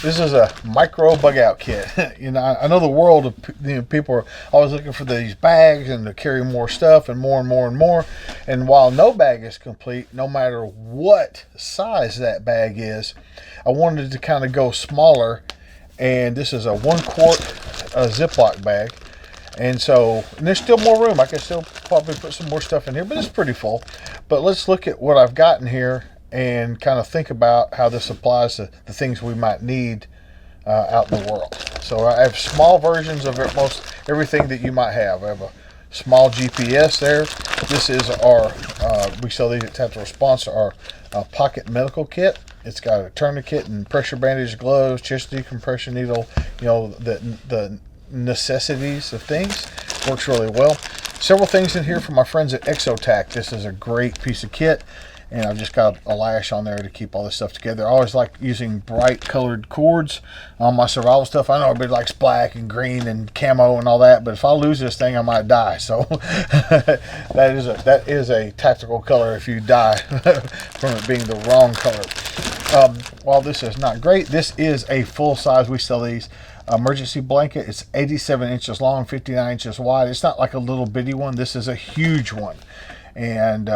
This is a micro bug out kit. You know, I know the world of people are always looking for these bags and to carry more stuff and more and more and more. And while no bag is complete, no matter what size that bag is, I wanted to kind of go smaller. And this is a 1 quart Ziploc bag. And so, and there's still more room. I can still probably put some more stuff in here, but it's pretty full. But let's look at what I've got in here and kind of think about how this applies to the things we might need out in the world. So I have small versions of most everything that you might have. I have a small GPS there. This is our, we sell these at Tactical Response, our pocket medical kit. It's got a tourniquet and pressure bandage, gloves, chest decompression needle, you know, the necessities of things. Works really well. Several things in here from my friends at Accu-Tac. This is a great piece of kit, and I've just got a lash on there to keep all this stuff together. I always like using bright colored cords on my survival stuff. I know everybody likes black and green and camo and all that, but if I lose this thing, I might die. So that is a tactical color if you die from it being the wrong color. While this is not great, this is a full size. We sell these emergency blanket. It's 87 inches long, 59 inches wide. It's not like a little bitty one. This is a huge one, and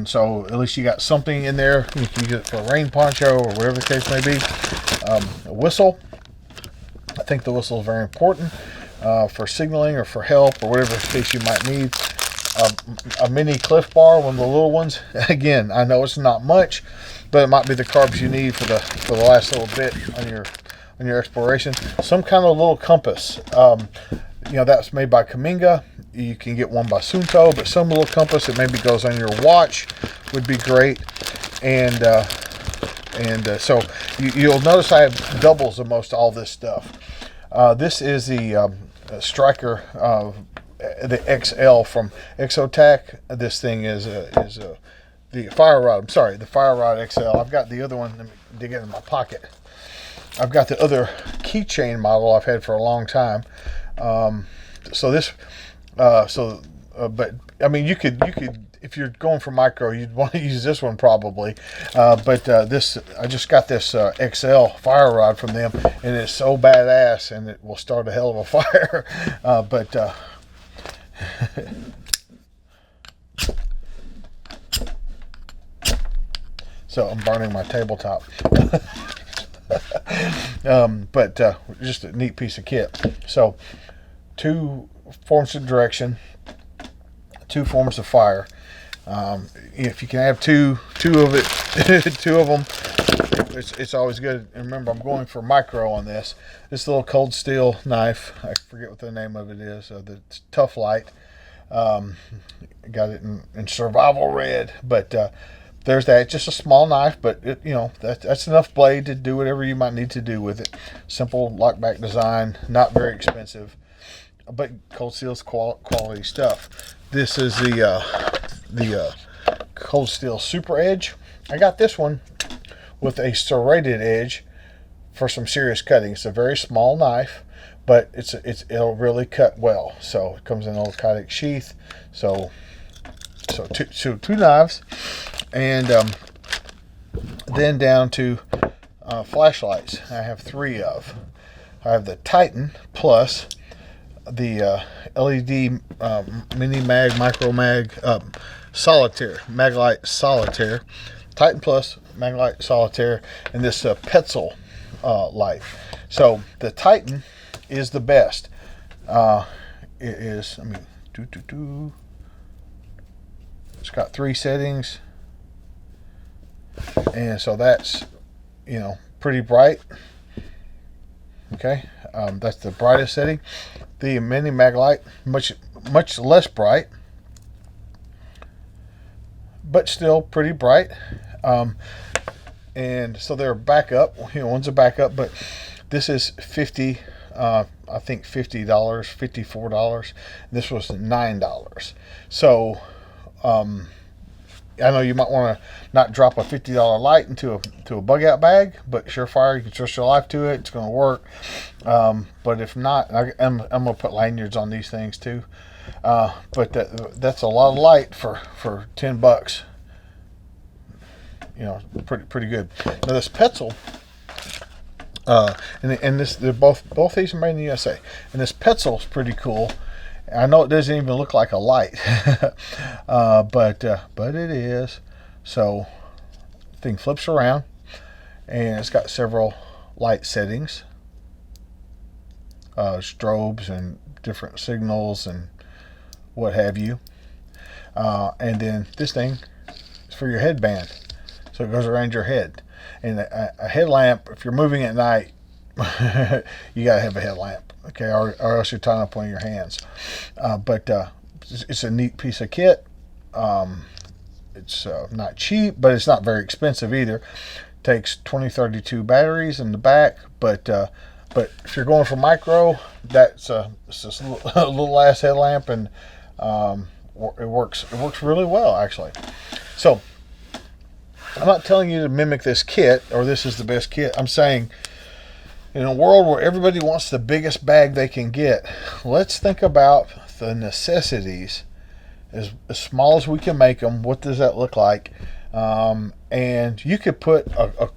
so at least you got something in there. You can use it for a rain poncho or whatever the case may be. A whistle. I think the whistle is very important for signaling or for help or whatever case you might need. A mini Cliff Bar, one of the little ones. Again, I know it's not much, but it might be the carbs you need for the last little bit on your exploration. Some kind of little compass. You know, that's made by Kaminga. You can get one by Sunto, but some little compass that maybe goes on your watch would be great. And so you'll notice I have doubles of most all this stuff. This is the Striker, the XL from Accu-Tac. This thing is the Fire Rod. I'm sorry, the Fire Rod XL. I've got the other one. Let me dig it in my pocket. I've got the other keychain model I've had for a long time. But I mean, you could, if you're going for micro, you'd want to use this one probably. But I just got this XL fire rod from them, and it's so badass, and it will start a hell of a fire. So I'm burning my tabletop. Just a neat piece of kit. So 2 forms of direction, 2 forms of fire. If you can have two of it, two of them, it's always good. And remember, I'm going for micro on this. This little cold steel knife, I forget what the name of it is. The Tough Light. Got it in survival red, but there's that. It's just a small knife, but that's enough blade to do whatever you might need to do with it. Simple lockback design, not very expensive, but cold steel's quality stuff. This is the Cold Steel Super Edge. I got this one with a serrated edge for some serious cutting. It's a very small knife, but it'll really cut well. So it comes in a little Accu-Tac sheath. So two knives, and then down to flashlights. I have 3 of. I have the Titan Plus, the LED mini mag, micro mag, solitaire, Maglite Solitaire, Titan Plus, Maglite Solitaire, and this Petzl light. So the Titan is the best. It is, it's got 3 settings, and so that's pretty bright. Okay, that's the brightest setting. The mini Maglite, much less bright, but still pretty bright. And so they're backup. One's a backup, but this is $50. I think $50, $54. This was $9. So I know you might want to not drop a $50 light into a bug out bag, but Surefire, you can trust your life to it. It's going to work. But if not, I'm going to put lanyards on these things too. But that's a lot of light for $10. Pretty good. Now this Petzl And this, they're both these are made in the USA. And this Petzl's pretty cool. I know it doesn't even look like a light, but it is. So the thing flips around, and it's got several light settings, strobes and different signals and what have you. And then this thing is for your headband, so it goes around your head. And a headlamp, if you're moving at night, you gotta have a headlamp, okay, or else you're tying up one of your hands. But it's a neat piece of kit. It's not cheap, but it's not very expensive either. Takes 2032 batteries in the back, but if you're going for micro, it's just a little ass headlamp, and it works really well, actually. So I'm not telling you to mimic this kit or this is the best kit. I'm saying, in a world where everybody wants the biggest bag they can get, let's think about the necessities, as small as we can make them. What does that look like? And you could put a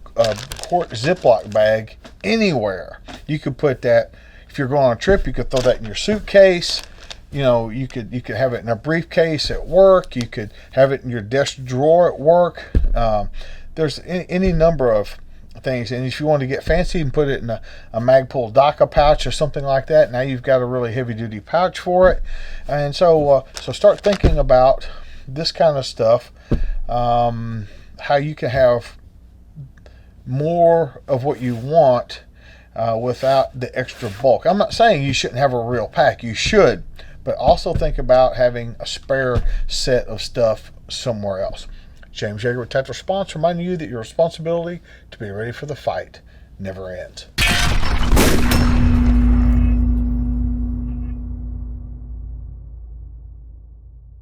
quart Ziploc bag anywhere. You could put that, if you're going on a trip, you could throw that in your suitcase. You know, you could have it in a briefcase at work. You could have it in your desk drawer at work. There's any number of things. And if you want to get fancy, you can put it in a Magpul DACA pouch or something like that. Now you've got a really heavy-duty pouch for it. And so start thinking about this kind of stuff, how you can have more of what you want without the extra bulk. I'm not saying you shouldn't have a real pack. You should. But also think about having a spare set of stuff somewhere else. James Yeager with Tactical Response, reminding you that your responsibility to be ready for the fight never ends.